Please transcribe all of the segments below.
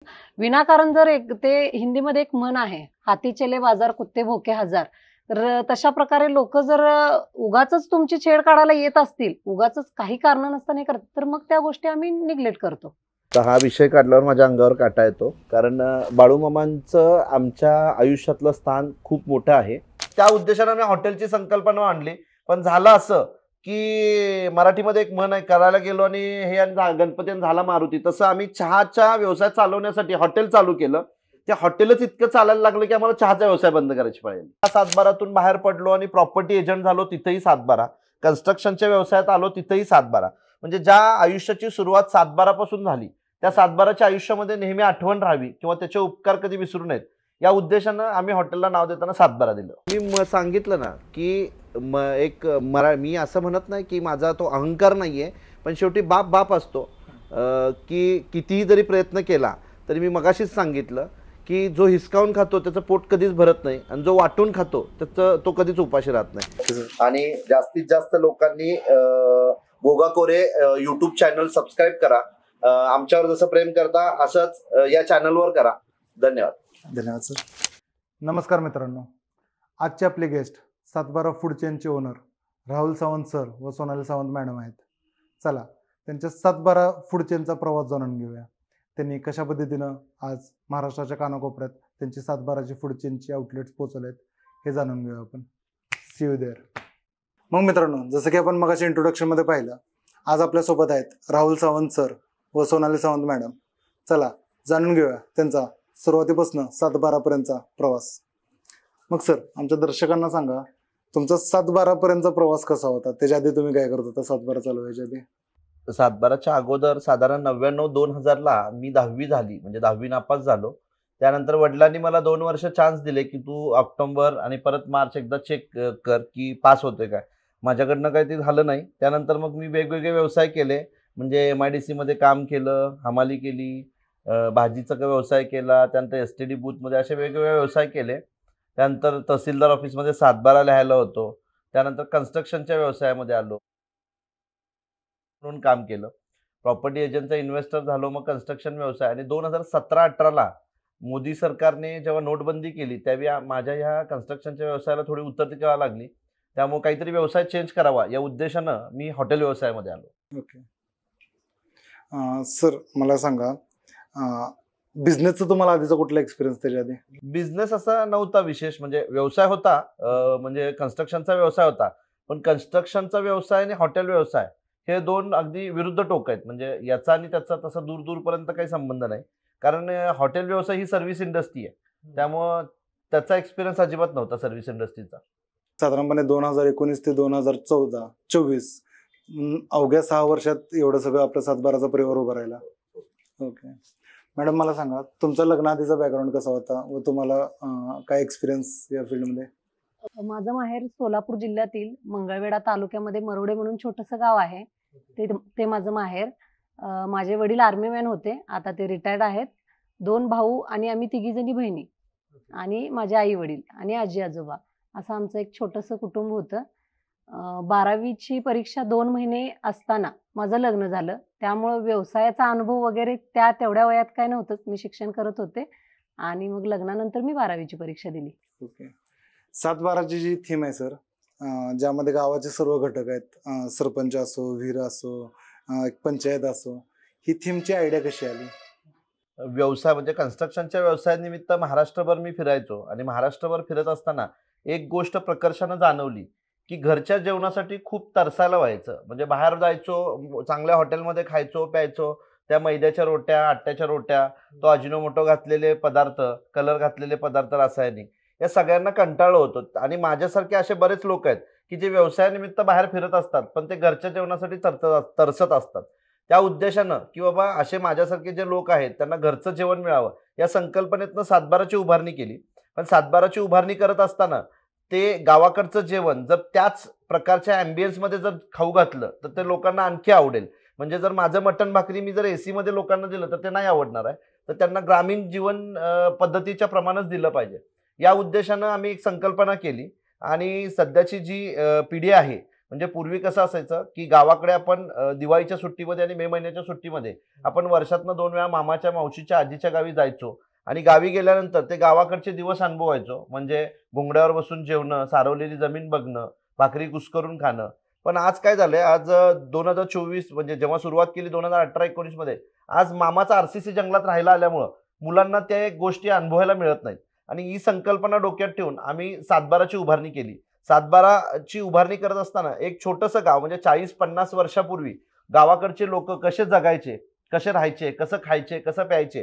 विनाकारण जर एक ते हिंदीमध्ये एक म्हण आहे, हाथी चले बाजार कुत्ते भोके हजार. तर तशा प्रकारे लोक जर उगाचच तुमची छेड काढायला येत असतील, उगाचच काही कारण नसताना हे करत, तर मग त्या गोष्टी आम्ही निग्लेक्ट करतो. तर हा विषय काढल्यावर माझ्या अंगावर काटा येतो, कारण बाळूमामांचं आमच्या आयुष्यातलं स्थान खूप मोठं आहे. त्या उद्देशाने मी हॉटेलची संकल्पना आणली, पण झालं असं की मराठीमध्ये एक म्हण आहे, करायला गेलो आणि हे गणपती झाला मारुती. तसं आम्ही चहाचा व्यवसाय चालवण्यासाठी हॉटेल चालू केलं. त्या हॉटेलच इतकं चालायला लागलं की आम्हाला चहाचा व्यवसाय बंद करायची पाहिजे. सातबारातून बाहेर पडलो आणि प्रॉपर्टी एजंट झालो, तिथेही सातबारा. कन्स्ट्रक्शनच्या व्यवसायात आलो, तिथेही सातबारा. म्हणजे ज्या आयुष्याची सुरुवात सातबारापासून झाली, त्या सातबाराच्या आयुष्यामध्ये नेहमी आठवण राहावी किंवा त्याचे उपकार कधी विसरू नयेत, या उद्देशानं आम्ही हॉटेलला नाव देताना सातबारा दिलं. मी सांगितलं ना की मी असं म्हणत नाही की माझा तो अहंकार नाहीये, पण शेवटी बाप बाप असतो. की कितीही जरी प्रयत्न केला तरी मी मगाशीच सांगितलं की जो हिसकावून खातो त्याचं पोट कधीच भरत नाही, आणि जो वाटून खातो त्याचं तो कधीच उपाशी राहत नाही. आणि जास्तीत जास्त लोकांनी गोगा कोरे यूट्यूब चॅनल सबस्क्राईब करा. आमच्यावर जसं प्रेम करता असंच या चॅनलवर करा. धन्यवाद. धन्यवाद सर. नमस्कार मित्रांनो, आजचे आपले गेस्ट सातबारा फूड चेनचे ओनर राहुल सावंत सर व सोनाली सावंत मॅडम आहेत. चला त्यांच्या सातबारा फूड चेनचा प्रवास जाणून घेऊया. त्यांनी कशा पद्धतीनं आज महाराष्ट्राच्या कानाकोपऱ्यात त्यांची सातबाराची फूड चेनची आउटलेट्स पोहोचवलेत हे जाणून घेऊया आपण. See you there. मग मित्रांनो, जसं की आपण मगाच्या इंट्रोडक्शनमध्ये पाहिलं, आज आपल्यासोबत आहेत राहुल सावंत सर व सोनाली सावंत मॅडम. चला जाणून घेऊया त्यांचा सुरुवातीपासून सातबारापर्यंतचा प्रवास. मग सर, आमच्या दर्शकांना सांगा, तुमचा सातबारापर्यंतचा प्रवास कसा होता? त्याच्या आधी तुम्ही काय करत होता सातबारा चालू व्हायच्या आधी? सातबाराच्या अगोदर साधारण 99-2000ला मी 10वी झाली, म्हणजे 10वी नापास झालो. त्यानंतर वडिलांनी मला 2 वर्ष चान्स दिले की तू ऑक्टोबर आणि परत मार्च एकदा चेक कर की पास होतोय काय. माझ्याकडनं काही ते झालं नाही. त्यानंतर मग मी वेगवेगळे व्यवसाय केले, म्हणजे MIDC मध्ये काम केलं, हमाली केली, भाजीचा व्यवसाय केला, त्यानंतर STD बूथमध्ये असे वेगवेगळे व्यवसाय केले. त्यानंतर तहसीलदार ऑफिसमध्ये सातबारा लिहायला होतो. त्यानंतर कन्स्ट्रक्शनच्या व्यवसायामध्ये आलो, म्हणून काम केलं. प्रॉपर्टी एजंटचा इन्व्हेस्टर झालो, मग कन्स्ट्रक्शन व्यवसाय. आणि 2017-18ला मोदी सरकारने जेव्हा नोटबंदी केली त्यावेळी माझ्या ह्या कन्स्ट्रक्शनच्या व्यवसायाला थोडी उतरती करावी लागली. त्यामुळे काहीतरी व्यवसाय चेंज करावा या उद्देशानं मी हॉटेल व्यवसायामध्ये आलो. ओके सर, मला सांगा, बिझनेसचा तुम्हाला आधीचा कुठला एक्सपिरियन्स त्याच्या आधी? बिझनेस असा नव्हता विशेष, म्हणजे व्यवसाय होता, म्हणजे कन्स्ट्रक्शनचा व्यवसाय होता. पण कन्स्ट्रक्शनचा व्यवसाय आणि हॉटेल व्यवसाय हे दोन अगदी विरुद्ध टोक आहेत. म्हणजे याचा आणि त्याचा तसा दूर दूरपर्यंत काही संबंध नाही, कारण हॉटेल व्यवसाय ही सर्व्हिस इंडस्ट्री आहे. त्यामुळं त्याचा एक्सपिरियन्स अजिबात नव्हता सर्व्हिस इंडस्ट्रीचा. साधारणपणे 2019 ते 2014-24 अवघ्या 6 वर्षात एवढं सगळं आपलं सातबाराचा परिवार उभा राहिला. ओके मॅडम, मला सांगा, तुमचा लग्नाआधीचा बॅकग्राऊंड कसा होता व तुम्हाला काय एक्सपिरियन्स या फील्डमध्ये? माझं माहेर सोलापूर जिल्ह्यातील मंगळवेढा तालुक्यामध्ये मरोडे म्हणून छोटंसं गाव आहे. ते माझं माहेर. माझे वडील आर्मीमॅन होते, आता ते रिटायर्ड आहेत. 2 भाऊ आणि आम्ही 3 जणी बहिणी, आणि माझे आई वडील आणि आजी आजोबा, असं आमचं एक छोटंसं कुटुंब होतं. 12वीची परीक्षा 2 महिने असताना माझं लग्न झालं. त्यामुळं व्यवसायाचा अनुभव वगैरे तेवढ्या वयात काय नव्हतंच. मी शिक्षण करत होते आणि मग लग्नानंतर मी 12वीची परीक्षा दिली. ओके. सातबाराची जी थीम आहे सर, ज्यामध्ये गावाचे सर्व घटक आहेत, सरपंच असो, विहीर असो, पंचायत असो, ही थीमची आयडिया कशी आली? व्यवसाय म्हणजे कन्स्ट्रक्शनच्या व्यवसायानिमित्त महाराष्ट्रभर मी फिरायचो, आणि महाराष्ट्रभर फिरत असताना एक गोष्ट प्रकर्षानं जाणवली की घरच्या जेवणासाठी खूप तरसायला व्हायचं. म्हणजे बाहेर जायचो, चांगल्या हॉटेलमध्ये खायचो प्यायचो, त्या मैद्याच्या रोट्या, आट्याच्या रोट्या, तो अजिनोमोटो घातलेले पदार्थ, कलर घातलेले पदार्थ, रासायनिक, या सगळ्यांना कंटाळलो होतो. आणि माझ्यासारखे असे बरेच लोक आहेत की जे व्यवसायानिमित्त बाहेर फिरत असतात, पण ते घरच्या जेवणासाठी तरसत असतात. त्या उद्देशानं की बाबा असे माझ्यासारखे जे लोक आहेत त्यांना घरचं जेवण मिळावं या संकल्पनेतनं सातबाराची उभारणी केली. पण सातबाराची उभारणी करत असताना ते गावाकडचं जेवण जर त्याच प्रकारच्या ॲम्बियन्समध्ये जर खाऊ घातलं तर ते लोकांना आणखी आवडेल. म्हणजे जर माझं मटण भाकरी मी जर AC मध्ये लोकांना दिलं तर ते नाही आवडणार आहे, तर त्यांना ग्रामीण जीवन पद्धतीच्या प्रमाणच दिलं पाहिजे. या उद्देशानं आम्ही एक संकल्पना केली, आणि सध्याची जी पिढी आहे म्हणजे पूर्वी कसं असायचं की गावाकडे आपण दिवाळीच्या सुट्टीमध्ये आणि मे महिन्याच्या सुट्टीमध्ये आपण वर्षातनं 2 वेळा मामाच्या मावशीच्या आजीच्या गावी जायचो आणि गावी गेल्यानंतर ते गावाकडचे दिवस अनुभवायचो. म्हणजे घोंगड्यावर बसून जेवणं, सारवलेली जमीन बघणं, भाकरी कुस्करून खाणं. पण आज काय झालंय, आज 2024 म्हणजे जेव्हा सुरुवात केली 2018-19 मध्ये, आज मामाचा आरसीसी जंगलात राहायला आल्यामुळं मुलांना त्या गोष्टी अनुभवायला मिळत नाहीत. आणि ही संकल्पना डोक्यात ठेवून आम्ही सातबाराची उभारणी केली. सातबाराची उभारणी करत असताना एक छोटंसं गाव म्हणजे 40-50 वर्षापूर्वी गावाकडचे लोक कसे जगायचे, कसे राहायचे, कसं खायचे, कसं प्यायचे,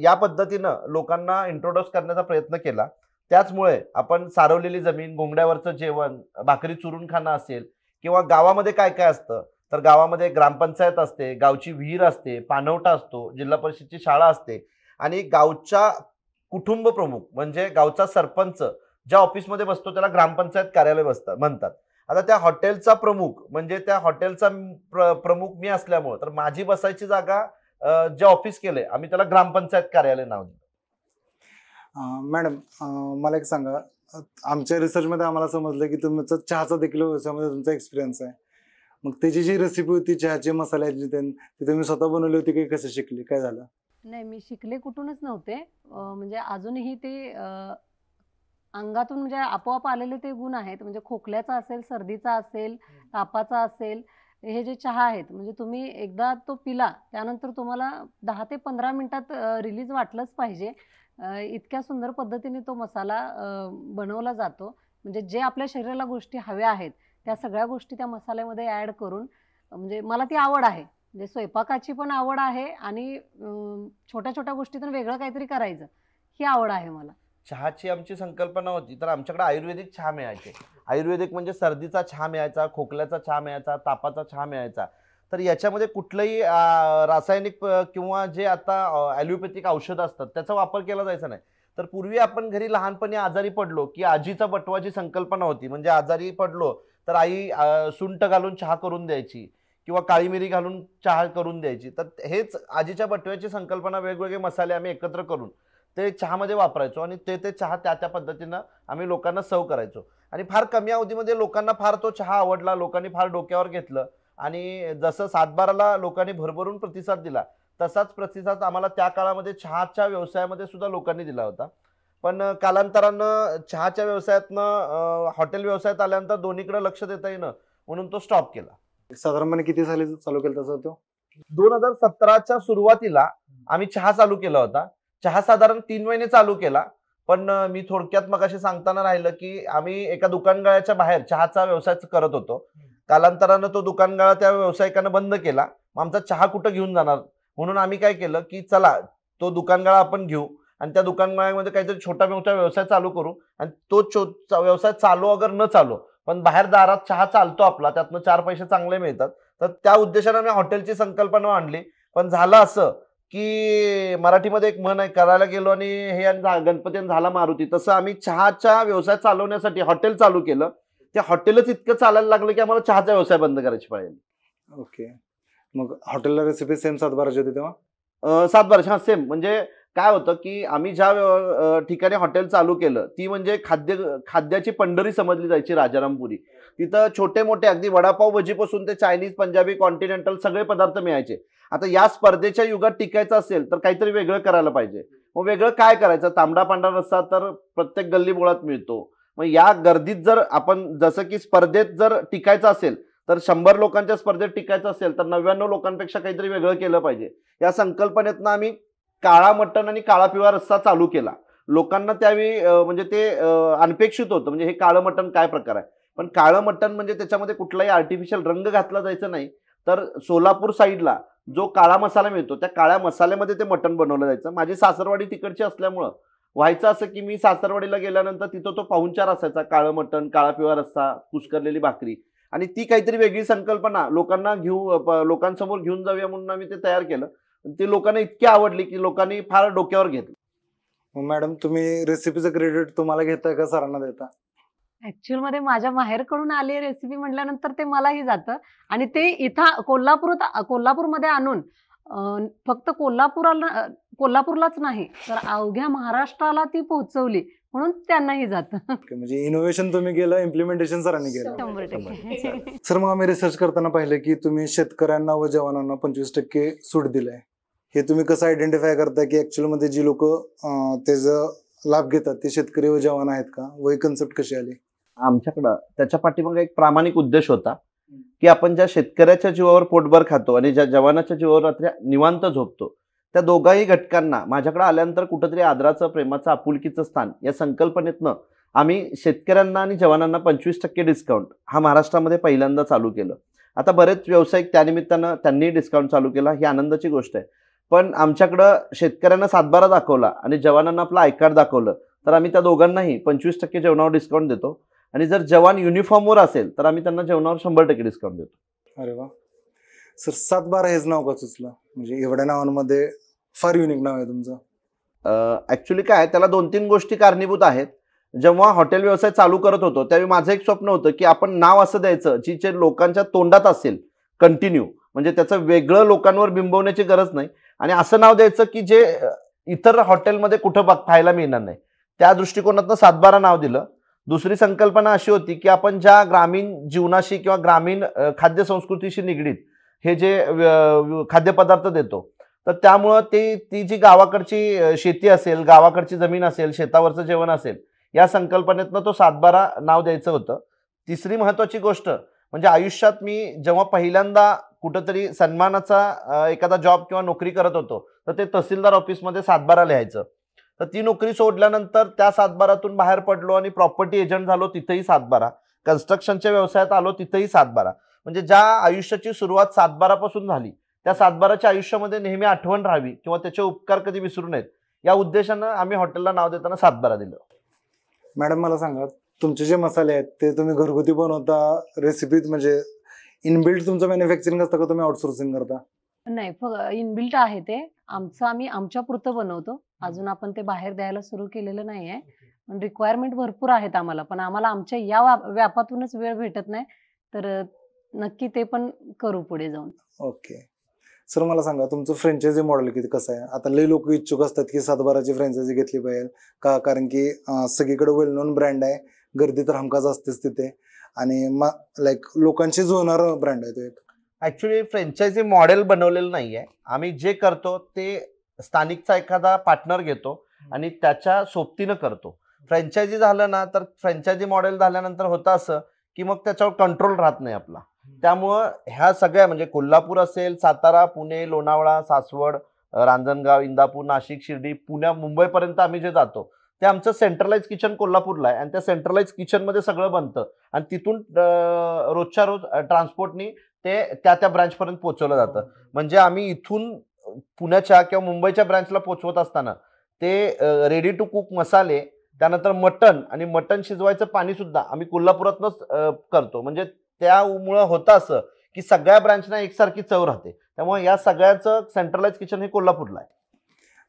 या पद्धतीनं लोकांना इंट्रोड्यूस करण्याचा प्रयत्न केला. त्याचमुळे आपण सारवलेली जमीन, घोंगड्यावरचं जेवण, भाकरी चुरून खाणं असेल किंवा गावामध्ये काय काय असतं, तर गावामध्ये ग्रामपंचायत असते, गावची विहीर असते, पाणवठा असतो, जिल्हा परिषदची शाळा असते आणि गावच्या कुटुंब प्रमुख म्हणजे गावचा सरपंच ज्या ऑफिसमध्ये बसतो त्याला ग्रामपंचायत कार्यालय म्हणतात. आता त्या हॉटेलचा प्रमुख म्हणजे त्या हॉटेलचा प्रमुख मी असल्यामुळे तर माझी बसायची जागा जे ऑफिस केलंय आम्ही त्याला ग्रामपंचायत कार्यालय नाव दिलं. मॅडम, मला एक सांगा, आमच्या रिसर्चमध्ये आम्हाला समजलं की तुमचा चहाचा देखील व्यवसायामध्ये तुमचा एक्सपिरियन्स आहे. मग त्याची जी रेसिपी होती चहाची मसाल्याची ती तुम्ही स्वतः बनवली होती की कसे शिकली, काय झालं? नाही, मी शिकले कुठूनच नव्हते. म्हणजे अजूनही ते अंगातून म्हणजे आपोआप आलेले ते गुण आहेत. म्हणजे खोकल्याचा असेल, सर्दीचा असेल, तापाचा असेल, हे जे चहा आहेत म्हणजे तुम्ही एकदा तो पिला त्यानंतर तुम्हाला 10 ते 15 मिनिटात रिलीज वाटलंच पाहिजे. इतक्या सुंदर पद्धतीने तो मसाला बनवला जातो. म्हणजे जे आपल्या शरीराला गोष्टी हव्या आहेत त्या सगळ्या गोष्टी त्या मसाल्यामध्ये ॲड करून म्हणजे मला ती आवड आहे. म्हणजे स्वयंपाकाची पण आवड आहे आणि छोट्या छोट्या गोष्टीतून वेगळं काहीतरी करायचं ही आवड आहे मला. चहाची आमची संकल्पना होती तर आमच्याकडे आयुर्वेदिक चहा मिळायचे. आयुर्वेदिक म्हणजे सर्दीचा चहा मिळायचा, खोकल्याचा चहा मिळायचा, तापाचा चहा मिळायचा. तर याच्यामध्ये कुठलंही रासायनिक किंवा जे आता ॲलोपॅथिक औषधं असतात त्याचा वापर केला जायचा नाही. तर पूर्वी आपण घरी लहानपणी आजारी पडलो की आजीचा बटवाची संकल्पना होती. म्हणजे आजारी पडलो तर आई सुंठ घालून चहा करून द्यायची किंवा काळी मिरी घालून चहा करून द्यायची. तर हेच आजीच्या बटव्याची संकल्पना, वेगवेगळे मसाले आम्ही एकत्र करून ते चहामध्ये वापरायचो आणि ते चहा त्या पद्धतीनं आम्ही लोकांना सर्व करायचो. आणि फार कमी अवधीमध्ये लोकांना फार तो चहा आवडला, लोकांनी फार डोक्यावर घेतलं आणि जसं सातबाराला लोकांनी भरभरून प्रतिसाद दिला तसाच प्रतिसाद आम्हाला त्या काळामध्ये चहाच्या व्यवसायामध्ये सुद्धा लोकांनी दिला होता. पण कालांतरानं चहाच्या व्यवसायातनं हॉटेल व्यवसायात आल्यानंतर दोन्हीकडे लक्ष देता येणं म्हणून तो स्टॉप केला. साधारणपणे किती साली चालू केलं तसं तो? 2017च्या सुरुवातीला आम्ही चहा चालू केला होता. चहा साधारण 3 महिने चालू केला. पण मी थोडक्यात मग असे सांगताना राहिलं की आम्ही एका दुकानगाळ्याच्या बाहेर चहाचा व्यवसाय करत होतो. कालांतरानं तो दुकानगाळा त्या व्यावसायिकानं बंद केला. आमचा चहा कुठं घेऊन जाणार म्हणून आम्ही काय केलं की चला तो दुकानगाळा आपण घेऊ आणि त्या दुकानगाळ्यामध्ये काहीतरी छोटा मोठा व्यवसाय चालू करू आणि तो व्यवसाय चालू अगर न चालू पण बाहेर दारात चहा चालतो आपला, त्यातनं 4 पैसे चांगले मिळतात. तर त्या उद्देशाने आम्ही हॉटेलची संकल्पना आणली. पण झालं असं की मराठीमध्ये एक म्हण आहे, करायला गेलो आणि हे गणपती झाला मारुती. तसं आम्ही चहाचा व्यवसाय चालवण्यासाठी हॉटेल चालू केलं. त्या हॉटेलच इतकं चालायला लागलं की आम्हाला चहाचा व्यवसाय बंद करायची पाहिजे. ओके. मग हॉटेलला रेसिपी सेम सातबाराची होती तेव्हा? सातबाराची, हा सेम. म्हणजे काय होतं की आम्ही ज्या ठिकाणी हॉटेल चालू केलं ती म्हणजे खाद्याची पंढरी समजली जायची राजारामपुरी. तिथं छोटे मोठे अगदी वडापाव भजीपासून ते चायनीज, पंजाबी, कॉन्टिनेंटल सगळे पदार्थ मिळायचे. आता या स्पर्धेच्या युगात टिकायचं असेल तर काहीतरी वेगळं करायला पाहिजे. मग वेगळं काय करायचं? तांबडा पांढरा रस्सा तर प्रत्येक गल्लीबोळात मिळतो. मग या गर्दीत जर आपण जसं की स्पर्धेत जर टिकायचं असेल तर 100 लोकांच्या स्पर्धेत टिकायचं असेल तर 99 लोकांपेक्षा काहीतरी वेगळं केलं पाहिजे. या संकल्पनेतनं आम्ही काळा मटण आणि काळा पिवळा रस्सा चालू केला. लोकांना त्यावेळी म्हणजे ते अनपेक्षित होतं, म्हणजे हे काळं मटण काय प्रकार आहे. पण काळं मटण म्हणजे त्याच्यामध्ये कुठलाही आर्टिफिशियल रंग घातला जायचा नाही. तर सोलापूर साईडला जो काळा मसाला मिळतो त्या काळ्या मसाल्यामध्ये ते मटण बनवलं जायचं. माझी सासरवाडी तिकडची असल्यामुळं व्हायचं असं की मी सासरवाडीला गेल्यानंतर तिथं तो पाहुणचार असायचा. काळं मटण, काळा पिवळा रस्सा, कुस्करलेली भाकरी. आणि ती काहीतरी वेगळी संकल्पना लोकांसमोर घेऊन जाऊया म्हणून आम्ही ते तयार केलं. ती लोकांना इतकी आवडली की लोकांनी फार डोक्यावर घेतलं. मग मॅडम, तुम्ही रेसिपीचं क्रेडिट तुम्हाला घेता का सरांना देता? ऍक्च्युअल मध्ये माझ्या माहेरकडून आली रेसिपी म्हटल्यानंतर ते मलाही जातं आणि ते इथं कोल्हापूरमध्ये आणून फक्त कोल्हापूरलाच नाही तर अवघ्या महाराष्ट्राला ती पोहोचवली म्हणून त्यांनाही जातं. म्हणजे इनोव्हेशन तुम्ही केलं, इम्प्लिमेंटेशन सरांनी केलं. 100%. सर मग आम्ही रिसर्च करताना पाहिलं की तुम्ही शेतकऱ्यांना व जवानांना 25% सूट दिलाय. हे तुम्ही कसं आयडेंटिफाय करता की ऍक्च्युअल मध्ये जी लोक त्याचा लाभ घेतात ते शेतकरी व जवान आहेत का, व ही कन्सेप्ट कशी आली? आमच्याकडं त्याच्या पाठीमागे एक प्रामाणिक उद्देश होता की आपण ज्या शेतकऱ्याच्या जीवावर पोटभर खातो आणि ज्या जवानाच्या जीवावर रात्री निवांत झोपतो, त्या दोघाही घटकांना माझ्याकडे आल्यानंतर कुठंतरी आदराचं, प्रेमाचं, आपुलकीचं स्थान या संकल्पनेतनं आम्ही शेतकऱ्यांना आणि जवानांना 25% डिस्काउंट हा महाराष्ट्रामध्ये पहिल्यांदा चालू केलं. आता बरेच व्यावसायिक त्यानिमित्तानं त्यांनी डिस्काउंट चालू केला, ही आनंदाची गोष्ट आहे. पण आमच्याकडं शेतकऱ्यांना 7/12 दाखवला आणि जवानांना आपलं आय कार्ड दाखवलं तर आम्ही त्या दोघांनाही 25% जेवणावर डिस्काउंट देतो. आणि जर जवान युनिफॉर्मवर असेल तर आम्ही त्यांना जेवणावर 100% डिस्काउंट देतो. अरे वा सर, 7/12 हेच नाव का सुचलं? म्हणजे एवढ्या नावांमध्ये फार युनिक नाव आहे तुमचं. ऍक्च्युली काय, त्याला 2-3 गोष्टी कारणीभूत आहेत. जेव्हा हॉटेल व्यवसाय चालू करत होतो त्यावेळी माझं एक स्वप्न होतं की आपण नाव असं द्यायचं जी जे लोकांच्या तोंडात असेल कंटिन्यू, म्हणजे त्याचं वेगळं लोकांवर बिंबवण्याची गरज नाही, आणि असं नाव द्यायचं की जे इतर हॉटेलमध्ये कुठं पाहायला मिळणार नाही. त्या दृष्टिकोनातनं 7/12 नाव दिलं. दुसरी संकल्पना अशी होती की आपण ज्या ग्रामीण जीवनाशी किंवा ग्रामीण खाद्य संस्कृतीशी निगडीत हे जे खाद्यपदार्थ देतो, तर त्यामुळं ती जी गावाकडची शेती असेल, गावाकडची जमीन असेल, शेतावरचं जेवण असेल, या संकल्पनेतनं तो 7/12 नाव द्यायचं होतं. तिसरी महत्वाची गोष्ट म्हणजे आयुष्यात मी जेव्हा पहिल्यांदा कुठंतरी सन्मानाचा एखादा जॉब किंवा नोकरी करत होतो तर ते तहसीलदार ऑफिसमध्ये 7/12 लिहायचं. तर ती नोकरी सोडल्यानंतर त्या 7/12तून बाहेर पडलो आणि प्रॉपर्टी एजंट झालो, तिथेही 7/12. कन्स्ट्रक्शनच्या व्यवसायात आलो, तिथेही 7/12. म्हणजे ज्या आयुष्याची सुरुवात 7/12 पासून झाली त्या 7/12च्या आयुष्यामध्ये नेहमी आठवण राहावी किंवा त्याचे उपकार कधी विसरू नयेत, या उद्देशानं आम्ही हॉटेलला नाव देताना 7/12 दिलं. मॅडम मला सांगा, तुमचे जे मसाले आहेत ते तुम्ही घरगुती बनवता, रेसिपीत म्हणजे इनबिल्ट तुमचं मॅन्युफॅक्चरिंग असतं का तुम्ही आउटसोर्सिंग करता? नाही, इनबिल्ट आहे ते. आम्ही आमच्या पुरतं बनवतो. अजून आपण ते बाहेर द्यायला सुरू केलेलं नाहीये. पण रिक्वायरमेंट भरपूर आहेत आम्हाला. पण आम्हाला आमच्या या व्यापातूनच वेळ भेटत नाही. तर नक्की ते पण करू पुढे जाऊन. ओके सर, मला सांगा तुमचं फ्रँचायझी मॉडेल किती कसं आहे? आता लई लोक इच्छुक असतात की 7/12ची फ्रँचायझी घेतली पाहिजे का, कारण की सगळीकडे वेल नोन ब्रँड आहे, गर्दी तर हमखास असतेच तिथे, आणि लाईक लोकांशी जुळणार ब्रँड आहे तो एक. ऍक्च्युली फ्रँचायझी मॉडेल बनवलेलं नाहीये. आम्ही जे करतो ते स्थानिकचा एखादा पार्टनर घेतो आणि त्याच्या सोबतीनं करतो. फ्रँचायझी झालं ना तर फ्रँचायझी मॉडेल झाल्यानंतर होतं असं की मग त्याच्यावर कंट्रोल राहत नाही आपला. त्यामुळं ह्या सगळ्या म्हणजे कोल्हापूर असेल, सातारा, पुणे, लोणावळा, सासवड, रांजणगाव, इंदापूर, नाशिक, शिर्डी, पुण्या, मुंबईपर्यंत आम्ही जे जातो ते आमचं सेंट्रलाइज किचन कोल्हापूरला आहे आणि त्या सेंट्रलाइज किचनमध्ये सगळं बनतं आणि तिथून रोजच्या रोज ट्रान्सपोर्टनी ते त्या ब्रांचपर्यंत पोहोचवलं जातं. म्हणजे आम्ही इथून पुण्याच्या किंवा मुंबईच्या ब्रांचला पोहोचवत असताना ते रेडी टू कुक मसाले, त्यानंतर मटण आणि मटण शिजवायचं पाणी सुद्धा आम्ही कोल्हापुरातनंच करतो. म्हणजे त्यामुळं होतं असं की सगळ्या ब्रांचना एकसारखी चव राहते. त्यामुळे या सगळ्याचं सेंट्रलाइज किचन हे कोल्हापूरला आहे.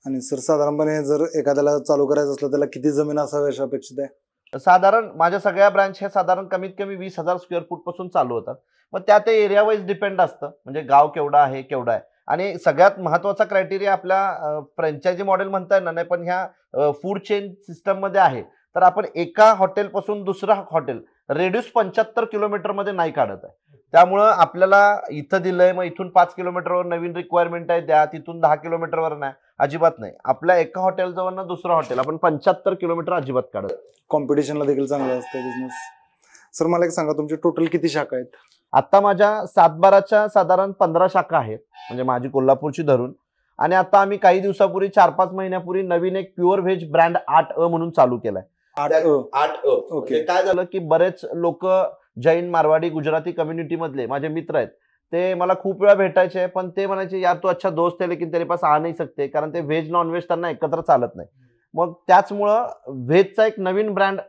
आणि सर साधारणपणे जर एखाद्याला चालू करायचं असलं त्याला किती जमीन असावी अशी अपेक्षित आहे? साधारण माझ्या सगळ्या ब्रांच हे साधारण कमीत कमी 20,000 स्क्वेअर फूट पासून चालू होतात. मग त्या ते एरिया वाईज डिपेंड असतं, म्हणजे गाव केवढा आहे केवढा आहे. आणि सगळ्यात महत्वाचा क्रायटेरिया आपल्या फ्रँचायझी मॉडेल म्हणता येणार नाही पण ह्या फूड चेन सिस्टम मध्ये आहे. तर आपण एका हॉटेलपासून दुसरा हॉटेल रेडियस 75 किलोमीटरमध्ये नाही काढत आहे. त्यामुळं आपल्याला इथं दिलंय मग इथून 5 किलोमीटरवर नवीन रिक्वायरमेंट आहे द्या, तिथून 10 किलोमीटरवर नाही, अजिबात नाही. आपल्या एका हॉटेल जवळ दुसरं हॉटेल आपण 75 किलोमीटर अजिबात काढत. कॉम्पिटिशनला देखील चांगलं असतं बिझनेस. सर मला एक सांगा, तुमचे टोटल किती शाखा आहेत? आता माझ्या 7/12च्या साधारण 15 शाखा आहेत, म्हणजे माझी कोल्हापूरची धरून. आणि आता आम्ही काही दिवसापूर्वी 4-5 महिन्यापूर्वी नवीन एक प्युअर व्हेज ब्रँड 8 म्हणून चालू केलाय. 8 ओके. काय झालं की बरेच लोक जैन, मारवाडी, गुजराती कम्युनिटी मधले माझे मित्र आहेत, ते मला खूप वेळा भेटायचे, पण ते म्हणायचे यार तू अच्छा दोस्त है लेकिन तेरे पास आ नाही सकते, कारण ते व्हेज नॉन व्हेज त्यांना एकत्र चालत नाही. मग त्याचमुळं व्हेजचा एक नवीन ब्रँड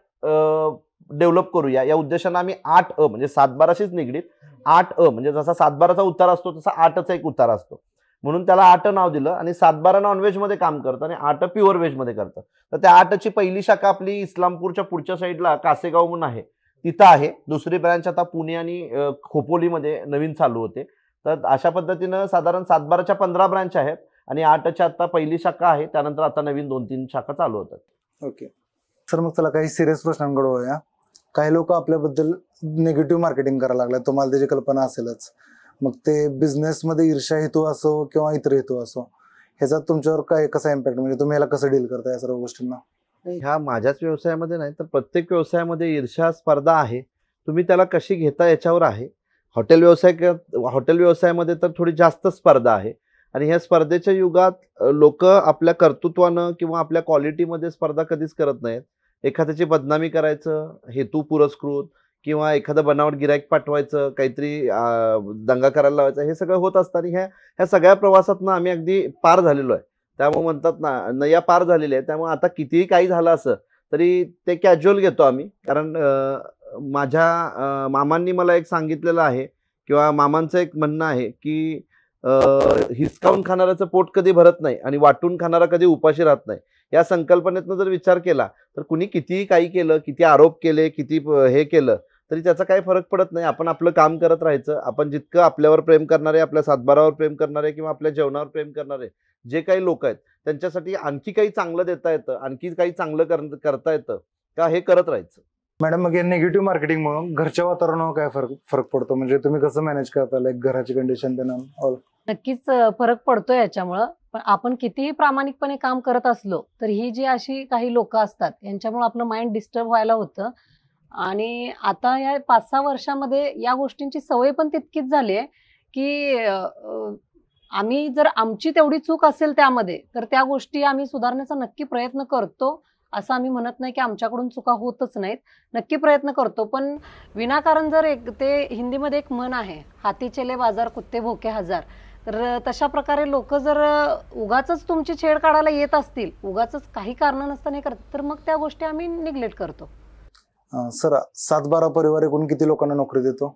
डेव्हलप करूया या उद्देशाने आम्ही 8 म्हणजे 7/12शीच निगडीत 8 म्हणजे जसा 7/12चा उतार असतो तसा 8चा एक उतार असतो, म्हणून त्याला 8 नाव दिलं. आणि 7/12 नॉनव्हेज मध्ये काम करतं आणि 8 प्युअर व्हेज मध्ये करतं. तर त्या 8ची पहिली शाखा आपली इस्लामपूरच्या पुढच्या साईडला कासेगाव म्हणून आहे, तिथं आहे. दुसरी ब्रँच आता पुणे आणि खोपोलीमध्ये नवीन चालू होते. तर अशा पद्धतीनं साधारण 7/12च्या 15 ब्रँच आहेत आणि 8च्या आता पहिली शाखा आहे, त्यानंतर आता नवीन 2-3 शाखा चालू होतात. ओके. सर मग चला काही सिरियस प्रश्नांकडे वळूया. काही लोक आपल्याबद्दल निगेटिव्ह मार्केटिंग करायला लागले, तुम्हाला त्याची कल्पना असेलच. मग ते बिझनेसमध्ये ईर्ष्या हेतू असो किंवा इतर हेतू असो, ह्याचा तुमच्यावर काय कसा इम्पॅक्ट, म्हणजे तुम्ही याला कसं डील करता या सर्व गोष्टींना? ह्या माझ्याच व्यवसायामध्ये नाही तर प्रत्येक व्यवसायामध्ये ईर्ष्या स्पर्धा आहे. तुम्ही त्याला कशी घेता याच्यावर आहे. हॉटेल व्यवसायामध्ये तर थोडी जास्त स्पर्धा आहे आणि ह्या स्पर्धेच्या युगात लोक आपल्या कर्तृत्वानं किंवा आपल्या क्वालिटीमध्ये स्पर्धा कधीच करत नाहीत. एखाद्याची बदनामी करायचं हेतू पुरस्कृत किंवा एखादं बनावट गिराईक पाठवायचं, काहीतरी दंगा करायला लावायचा, हे सगळं होत असतं. आणि ह्या सगळ्या प्रवासातनं आम्ही अगदी पार झालेलो आहे. त्यामुळे म्हणतात ना, नया पार झालेली आहे. त्यामुळे आता कितीही काही झालं असं तरी ते कॅज्युअल घेतो आम्ही. कारण माझ्या मामांनी मला एक सांगितलेलं आहे किंवा मामांचं एक म्हणणं आहे की हिसकावून खाणाऱ्याचं पोट कधी भरत नाही आणि वाटून खाणारा कधी उपाशी राहत नाही. या संकल्पनेतनं जर विचार केला तर कुणी कितीही काही केलं, किती आरोप केले, किती हे केलं तरी त्याचा काही फरक पडत नाही. आपण आपलं काम करत राहायचं. आपण जितकं आपल्यावर प्रेम करणारे, आपल्या सातबारावर प्रेम करणारे किंवा आपल्या जेवणावर प्रेम करणारे जे काही लोक आहेत त्यांच्यासाठी आणखी काही चांगलं देता येतं, आणखी काही चांगलं करता येतं का, हे करत राहायचं. मॅडम मग या निगेटिव्ह मार्केटिंगमुळे घरच्या वातावरणावर काय फरक पडतो, म्हणजे तुम्ही कसं मॅनेज करता, लाईक घराची कंडिशन त्यांना? नक्कीच फरक पडतोय याच्यामुळं. पण आपण कितीही प्रामाणिकपणे काम करत असलो तर ही जी अशी काही लोक असतात यांच्यामुळे आपलं माइंड डिस्टर्ब व्हायला होतं. आणि आता या 5-6 वर्षामध्ये या गोष्टींची सवय पण तितकीच झाली आहे की आम्ही जर आमची तेवढी चूक असेल त्यामध्ये तर त्या गोष्टी आम्ही सुधारण्याचा नक्की प्रयत्न करतो. असं आम्ही म्हणत नाही की आमच्याकडून चुका होतच नाहीत, नक्की प्रयत्न करतो. पण विनाकारण जर ते हिंदीमध्ये एक म्हण आहे, हाती चले बाजार कुत्ते भोके हजार. तर तशा प्रकारे लोक जर उगाच तुमची छेड काढायला येत असतील, उगाच काही कारण नसताना हे करतात, तर मग त्या गोष्टी आम्ही निग्लेक्ट करतो. सर 7-12 परिवार एकूण किती लोकांना नोकरी देतो?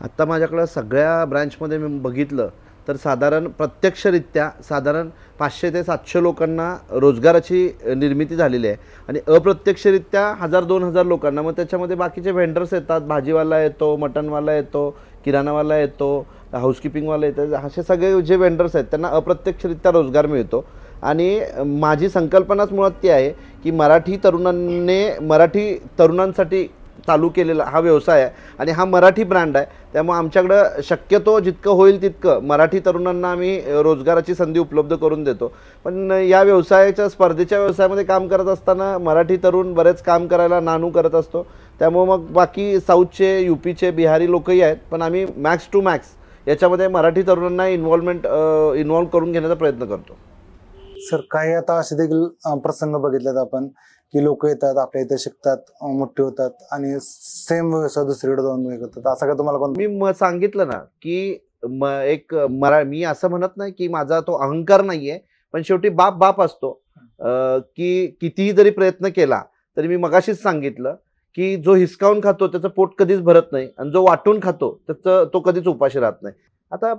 आत्ता माझ्याकडं सगळ्या ब्रँचमध्ये मी बघितलं तर साधारण प्रत्यक्षरित्या साधारण 500 ते 700 लोकांना रोजगाराची निर्मिती झालेली आहे आणि अप्रत्यक्षरित्या 1000-2000 लोकांना. मग त्याच्यामध्ये बाकीचे व्हेंडर्स येतात, भाजीवाला येतो, मटनवाला येतो, किराणावाला येतो, हाऊसकीपिंगवाला येतात. असे सगळे जे व्हेंडर्स आहेत त्यांना अप्रत्यक्षरित्या रोजगार मिळतो. आणि माझी संकल्पनाच मुळात ती आहे की मराठी तरुणांसाठी चालू केलेला हा व्यवसाय आहे आणि हा मराठी ब्रँड आहे. त्यामुळे आमच्याकडं शक्यतो जितकं होईल तितकं मराठी तरुणांना आम्ही रोजगाराची संधी उपलब्ध करून देतो. पण या स्पर्धेच्या व्यवसायामध्ये काम करत असताना मराठी तरुण बरेच काम करायला नानू करत असतो. त्यामुळे मग बाकी साऊथचे, यूपीचे, बिहारी लोकही आहेत. पण आम्ही मॅक्स टू मॅक्स याच्यामध्ये मराठी तरुणांना इन्व्हॉल्व करून घेण्याचा प्रयत्न करतो. सर काही आता असे देखील प्रसंग बघितलेत आपण की लोक येतात, आपल्या इथे शिकतात, मोठे होतात आणि सेम व्यवसाय दुसरीकडे जाऊन करतात. असं काय तुम्हाला मी सांगितलं ना की मी असं म्हणत नाही की माझा तो अहंकार नाहीये, पण शेवटी बाप असतो. की कितीही जरी प्रयत्न केला तरी मी मगाशीच सांगितलं की जो हिसकावून खातो त्याचं पोट कधीच भरत नाही आणि जो वाटून खातो तो कधीच उपाशी राहत नाही. आता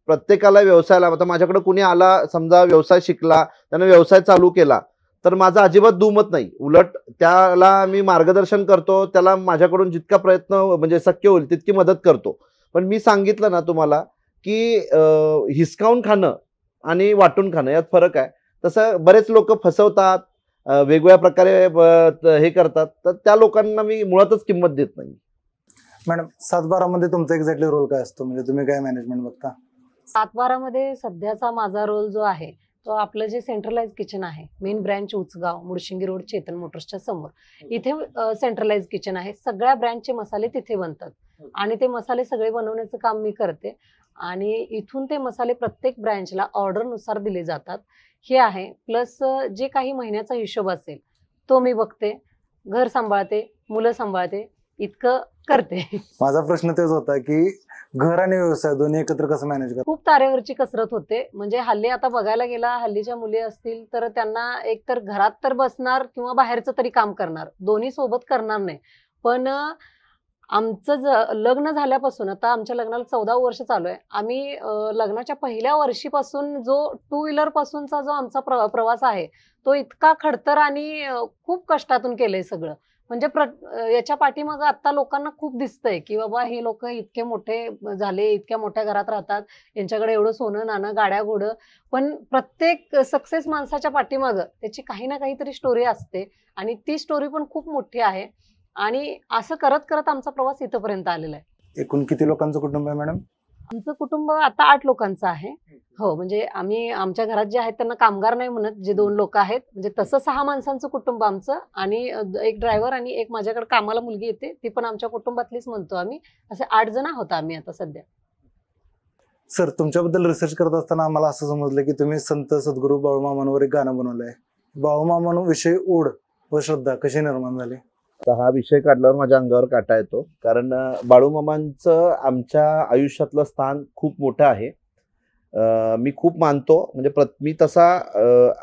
प्रत्येकाला व्यवसायाला, आता माझ्याकडे कुणी आला समजा व्यवसाय शिकला, त्यानं व्यवसाय चालू केला तर माझा अजिबात दुमत नाही. उलट त्याला मी मार्गदर्शन करतो, त्याला माझ्याकडून जितका प्रयत्न म्हणजे शक्य होईल तितकी मदत करतो. पण मी सांगितलं ना तुम्हाला की हिसकावून खाणं आणि वाटून खाणं यात फरक आहे. तसं बरेच लोक फसवतात, वेगवेगळ्या प्रकारे हे करतात, तर त्या लोकांना मी मुळातच किंमत देत नाही. मॅडम 7-12 मध्ये तुमचा एक्झॅक्टली रोल काय असतो, म्हणजे तुम्ही काय मॅनेजमेंट बघता? 7-12 मध्ये सध्याचा माझा रोल जो आहे तो आपलं जे सेंट्रलाइज किचन आहे, main branch Uchgaon, Mudshingi road, Chetan मोटर्सच्या समोर, इथे सेंट्रलाइज किचन आहे. सगळ्या ब्रँचचे मसाले तिथे बनतात आणि ते मसाले सगळे बनवण्याचं काम मी करते आणि इथून ते मसाले प्रत्येक ब्रँचला ऑर्डरनुसार दिले जातात. हे आहे. प्लस जे काही महिन्याचा हिशोब असेल तो मी बघते, घर सांभाळते, मुलं सांभाळते, इतकं करते. माझा प्रश्न तेच होता की घर आणि व्यवसाय दोन्ही एकत्र कसं मॅनेज करतो? खूप तारेवरची कसरत होते. म्हणजे हल्ली आता बघायला गेला, हल्लीच्या मुली असतील तर त्यांना एकतर घरात तर बसणार किंवा बाहेरचं तरी काम करणार, दोन्ही सोबत करणार नाही. पण आमचं लग्न झाल्यापासून, आता आमच्या लग्नाला 14 वर्ष चालू आहे, आम्ही लग्नाच्या पहिल्या वर्षीपासून जो 2 व्हीलर पासूनचा जो आमचा प्रवास आहे तो इतका खडतर आणि खूप कष्टातून केलंय सगळं. म्हणजे याच्या पाठीमागं आता लोकांना खूप दिसतंय की बाबा हे लोक इतके मोठे झाले, इतक्या मोठ्या घरात राहतात, यांच्याकडे एवढं सोनं नाणं गाड्या घोडं. पण प्रत्येक सक्सेस माणसाच्या पाठीमागं त्याची काही ना काहीतरी स्टोरी असते आणि ती स्टोरी पण खूप मोठी आहे. आणि असं करत करत आमचा प्रवास इथपर्यंत आलेला आहे. एकूण किती लोकांचं कुटुंब आहे मॅडम? आमचं कुटुंब आता 8 लोकांचं आहे. हो, म्हणजे आम्ही आमच्या घरात जे आहेत त्यांना कामगार नाही म्हणत, जे 2 लोक आहेत. म्हणजे तसं 6 माणसांचं कुटुंब आमचं आणि एक ड्रायव्हर आणि एक माझ्याकडे कामाला मुलगी येते, ती पण आमच्या कुटुंबातलीच म्हणतो आम्ही. असे 8 जण आहोत आम्ही आता सध्या. सर, तुमच्याबद्दल रिसर्च करत असताना आम्हाला असं समजलं की तुम्ही संत सद्गुरू बाळूमामांवर एक गाणं बनवलंय. बाळूमामांविषयी ओढ व श्रद्धा कशी निर्माण झाली? तर हा विषय काढल्यावर माझ्या अंगावर काटा येतो, कारण बाळूमामांचं आमच्या आयुष्यातलं स्थान खूप मोठं आहे. मी खूप मानतो, म्हणजे मी तसा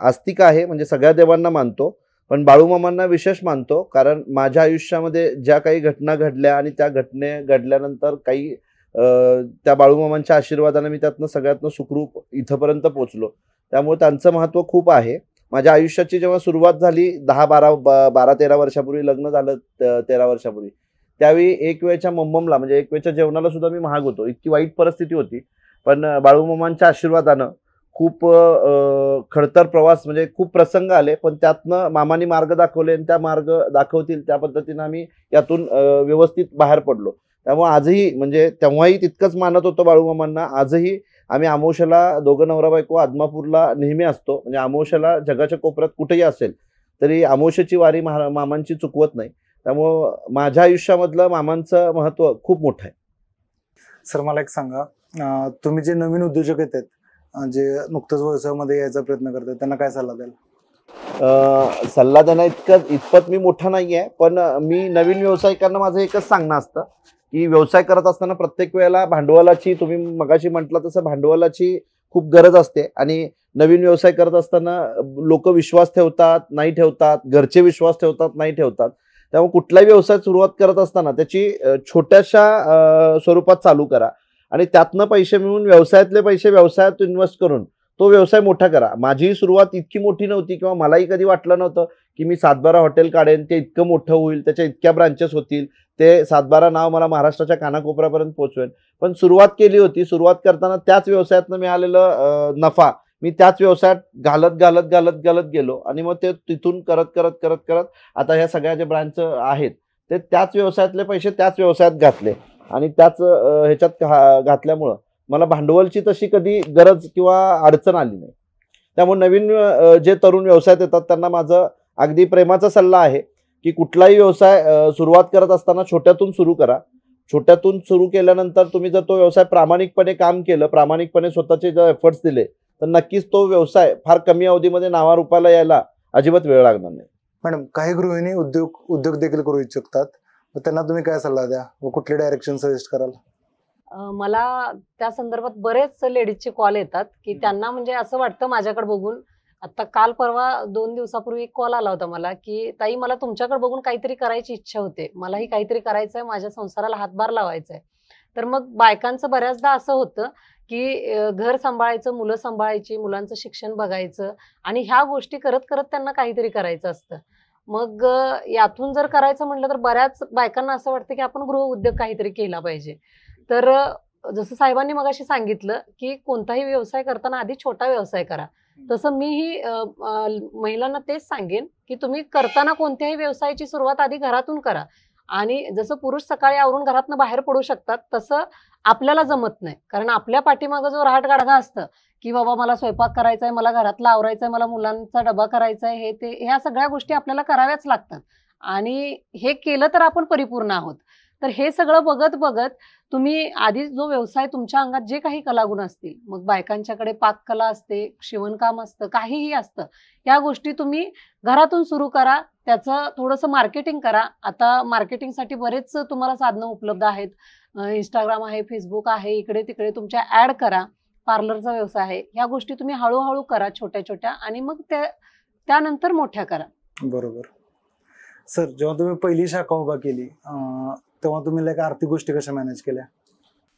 आस्तिक आहे, म्हणजे सगळ्या देवांना मानतो, पण बाळूमामांना विशेष मानतो. कारण माझ्या आयुष्यामध्ये ज्या काही घटना घडल्या आणि त्या घडल्यानंतर काही त्या बाळूमामांच्या आशीर्वादाने मी त्यातनं सगळ्यातनं सुखरूप इथंपर्यंत पोहोचलो. त्यामुळे त्यांचं महत्त्व खूप आहे. माझ्या आयुष्याची जेव्हा सुरुवात झाली 12-13 वर्षापूर्वी, लग्न झालं 13 वर्षापूर्वी, त्यावेळी एक वेळच्या मम्ममला, म्हणजे एक वेळच्या जेवणाला सुद्धा मी महाग होतो, इतकी वाईट परिस्थिती होती. पण बाळूमामांच्या आशीर्वादानं खूप खडतर प्रवास, म्हणजे खूप प्रसंग आले, पण त्यातनं मामानी मार्ग दाखवले आणि त्या मार्ग दाखवतील त्या पद्धतीनं आम्ही यातून व्यवस्थित बाहेर पडलो. त्यामुळे आजही, म्हणजे तेव्हाही तितकंच मानत होतो बाळूमामांना, आजही आम्ही अमावस्येला दोघं नवरा बायको आदमापूरला नेहमी असतो. म्हणजे अमावस्येला जगाच्या कोपऱ्यात कुठेही असेल तरी अमावस्येची वारी मामांची चुकवत नाही. त्यामुळं माझ्या आयुष्यामधलं मामांचं महत्त्व खूप मोठं आहे. सर, मला एक सांगा, तुम्ही जे नवीन उद्योजक आहेत, जे नुकतंच व्यवसायामध्ये यायचा प्रयत्न करतात, त्यांना काय सल्ला द्याल? सल्ला देणं इतपत मी मोठा नाही आहे, पण मी नवीन व्यावसायिकांना माझं एकच सांगणं असतं की व्यवसाय करत असताना प्रत्येक वेळेला भांडवलाची, तुम्ही मगाशी म्हटलं तसं, भांडवलाची खूप गरज असते. आणि नवीन व्यवसाय करत असताना लोक विश्वास ठेवतात, नाही ठेवतात, घरचे विश्वास ठेवतात, नाही ठेवतात. त्यामुळे कुठलाही व्यवसाय सुरुवात करत असताना त्याची छोट्याशा स्वरूपात चालू करा आणि त्यातनं पैसे मिळून व्यवसायातले पैसे व्यवसायात इन्व्हेस्ट करून तो व्यवसाय मोठा करा. माझी सुरुवात इतकी मोठी नव्हती, किंवा मलाही कधी वाटलं नव्हतं की मी 7-12 हॉटेल काढेन, ते इतकं मोठं होईल, त्याच्या इतक्या ब्रांचेस होतील, ते 7-12 नाव मला महाराष्ट्राच्या कानाकोपऱ्यापर्यंत पोहोचवेन. पण सुरुवात केली होती. सुरुवात करताना त्याच व्यवसायातनं मिळालेलं नफा मी त्याच व्यवसायात घालत गेलो आणि मग ते तिथून करत आता ह्या सगळ्या ज्या ब्रँच आहेत ते त्याच व्यवसायातले पैसे त्याच व्यवसायात घातले आणि त्याच ह्याच्यात घातल्यामुळं मला भांडवलची तशी कधी गरज किंवा अडचण आली नाही. त्यामुळे नवीन जे तरुण व्यवसायात येतात त्यांना माझं अगदी प्रेमाचा सल्ला आहे की कुठलाही व्यवसाय सुरुवात करत असताना छोट्यातून सुरू करा. छोट्यातून सुरू केल्यानंतर तुम्ही जर तो व्यवसाय प्रामाणिकपणे काम केलं, प्रामाणिकपणे स्वतःचे जर एफर्ट्स दिले, तर नक्कीच तो व्यवसाय फार कमी अवधीमध्ये नावारूपाला यायला अजिबात वेळ लागणार नाही. मॅडम, काही गृहिणी उद्योग देखील करू इच्छितात, त्यांना तुम्ही काय सल्ला द्या व कुठले डायरेक्शन सजेस्ट कराल? मला त्या संदर्भात बरेच लेडीजचे कॉल येतात की त्यांना म्हणजे असं वाटतं माझ्याकडे बघून. आता काल परवा 2 दिवसापूर्वी एक कॉल आला होता मला की ताई, मला तुमच्याकडे बघून काहीतरी करायची इच्छा होते, मलाही काहीतरी करायचंय, माझ्या संसाराला हातभार लावायचा आहे. तर मग बायकांचं बऱ्याचदा असं होतं की घर सांभाळायचं, मुलं सांभाळायची, मुलांचं शिक्षण बघायचं आणि ह्या गोष्टी करत करत त्यांना काहीतरी करायचं असतं. मग यातून जर करायचं म्हटलं तर बऱ्याच बायकांना असं वाटतं की आपण गृहउद्योग काहीतरी केला पाहिजे. तर जसं साहेबांनी मगाशी सांगितलं की कोणताही व्यवसाय करताना आधी छोटा व्यवसाय करा, तसं मीही महिलांना तेच सांगेन की तुम्ही करताना कोणत्याही व्यवसायाची सुरुवात आधी घरातून करा. आणि जसं पुरुष सकाळी आवरून घरातनं बाहेर पडू शकतात तसं आपल्याला जमत नाही, कारण आपल्या पाठीमागं जो रहाटगाडगा असतं की बाबा मला स्वयंपाक करायचा आहे, मला घरातला आवरायचा आहे, मला मुलांचा डबा करायचा आहे, हे ते ह्या सगळ्या गोष्टी आपल्याला कराव्याच लागतात आणि हे केलं तर आपण परिपूर्ण आहोत. तर हे सगळं बघत बघत तुम्ही आधी जो व्यवसाय, तुमच्या अंगात जे काही कलागुण असतील, मग बायकांच्याकडे पाककला असते, शिवणकाम असतं, काहीही असतं, या गोष्टी तुम्ही घरातून सुरू करा. त्याचं थोडंसं मार्केटिंग करा. आता मार्केटिंगसाठी बरेच तुम्हाला साधनं उपलब्ध आहेत. इंस्टाग्राम आहे, फेसबुक आहे, इकडे तिकडे तुमच्या ॲड करा. पार्लरचा व्यवसाय आहे, ह्या गोष्टी तुम्ही हळूहळू करा छोट्या छोट्या आणि मग त्यानंतर मोठ्या करा. बरोबर. सर, जेव्हा तुम्ही पहिली शाखा उभा केली तेव्हा तुम्ही आर्थिक गोष्टी कशा मॅनेज केल्या?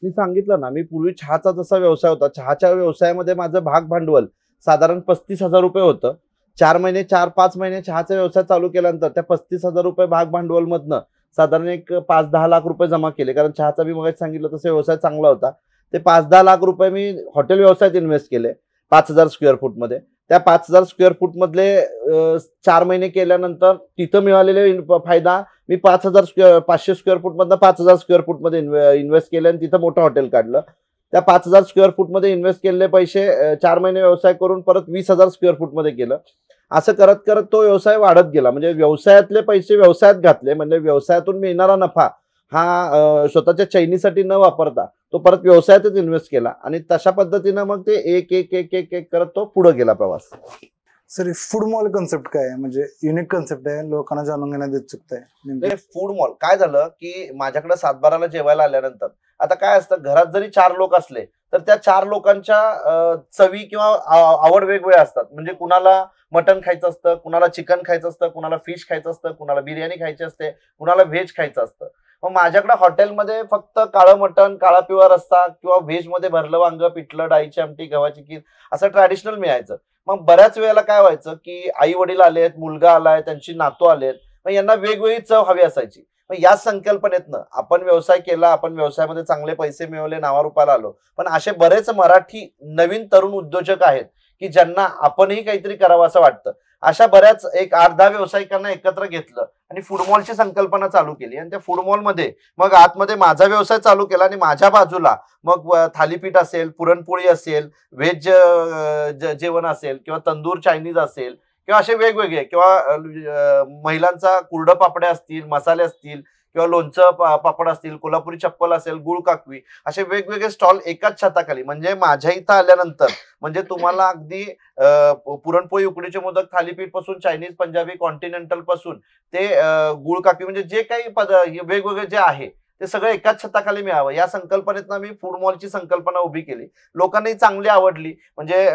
मी सांगितलं ना, मी पूर्वी चहाचा जसा व्यवसाय होता, चहाच्या व्यवसायामध्ये माझं भाग भांडवल साधारण 35,000 रुपये होतं. 4 महिने 4-5 महिने चहाचा व्यवसाय चालू केल्यानंतर त्या 35,000 रुपये भाग भांडवलमधनं साधारण एक 5-10 लाख रुपये जमा केले. कारण चहाचा मी मगाशी सांगितलं तसं व्यवसाय चांगला होता. ते 5-10 लाख रुपये मी हॉटेल व्यवसायात इन्व्हेस्ट केले 5,000 स्क्वेअर फूटमध्ये. त्या 5,000 स्क्वेअर फूटमधले 4 महिने केल्यानंतर तिथं मिळालेले फायदा मी 500 स्क्वेअर फूटमधनं 5,000 स्क्वेअर फूटमध्ये इन्व्हेस्ट केले आणि तिथं मोठं हॉटेल काढलं. त्या 5,000 स्क्वेअर फूटमध्ये इन्व्हेस्ट केलेले पैसे 4 महिने व्यवसाय करून परत 20,000 स्क्वेअर फूटमध्ये केलं. असं करत करत तो व्यवसाय वाढत गेला. म्हणजे व्यवसायातले पैसे व्यवसायात घातले, म्हणजे व्यवसायातून मिळणारा नफा हा स्वतःच्या चैनीसाठी न वापरता तो परत व्यवसायातच इन्व्हेस्ट केला आणि तशा पद्धतीनं मग ते एक एक एक एक एक करत तो पुढे गेला प्रवास. सर फूड मॉल कन्सेप्ट काय आहे? म्हणजे युनिक कन्सेप्ट आहे, लोकांना जाणून घेण्यात उत्सुकता आहे. फूड मॉल काय झालं की माझ्याकडे सातबाराला जेवायला आल्यानंतर आता काय असतं, घरात जरी 4 लोक असले तर त्या 4 लोकांच्या चवी किंवा आवड वेगवेगळ्या असतात. म्हणजे कुणाला मटन खायचं असतं, कुणाला चिकन खायचं असतं, कुणाला फिश खायचं असतं, कुणाला बिर्याणी खायची असते, कुणाला व्हेज खायचं असतं. मग माझ्याकडे हॉटेलमध्ये फक्त काळं मटण, काळा पिवळा रस्सा किंवा व्हेज मध्ये भरलं वांग, पिठलं, डाळीची आमटी, गव्हाची खीर असं ट्रॅडिशनल मिळायचं. मग बऱ्याच वेळेला काय व्हायचं की आई वडील आलेत, मुलगा आलाय, त्यांची नातू आलेत, मग यांना वेगवेगळी चव हवी असायची. मग या संकल्पनेतनं आपण व्यवसाय केला, आपण व्यवसायामध्ये चांगले पैसे मिळवले, नावारूपाला आलो. पण असे बरेच मराठी नवीन तरुण उद्योजक आहेत की ज्यांना आपणही काहीतरी करावं असं वाटतं. अशा बऱ्याच एक 8-10 व्यावसायिकांना एकत्र घेतलं आणि फूड मॉलची संकल्पना चालू केली. आणि त्या फूड मॉलमध्ये मग आतमध्ये माझा व्यवसाय चालू केला आणि माझ्या बाजूला मग थालीपीठ असेल, पुरणपोळी असेल, व्हेज जेवण असेल किंवा तंदूर चायनीज असेल किंवा असे वेगवेगळे किंवा महिलांचा कुरडं पापड्या असतील, मसाले असतील किंवा लोणचं पापड असतील, कोल्हापुरी चप्पल असेल, गुळ काकवी, असे वेगवेगळे स्टॉल एकाच छताखाली. म्हणजे माझ्या इथं आल्यानंतर म्हणजे तुम्हाला अगदी पुरणपोळी, उकडीचे मोदक, थालीपीठ पासून चायनीज, पंजाबी, कॉन्टिनेंटल पासून ते गुळ काकवी म्हणजे जे काही वेगवेगळे जे आहे ते सगळं एकाच छताखाली मिळावं या संकल्पनेतनं मी फूड मॉलची संकल्पना उभी केली. लोकांनाही चांगली आवडली. म्हणजे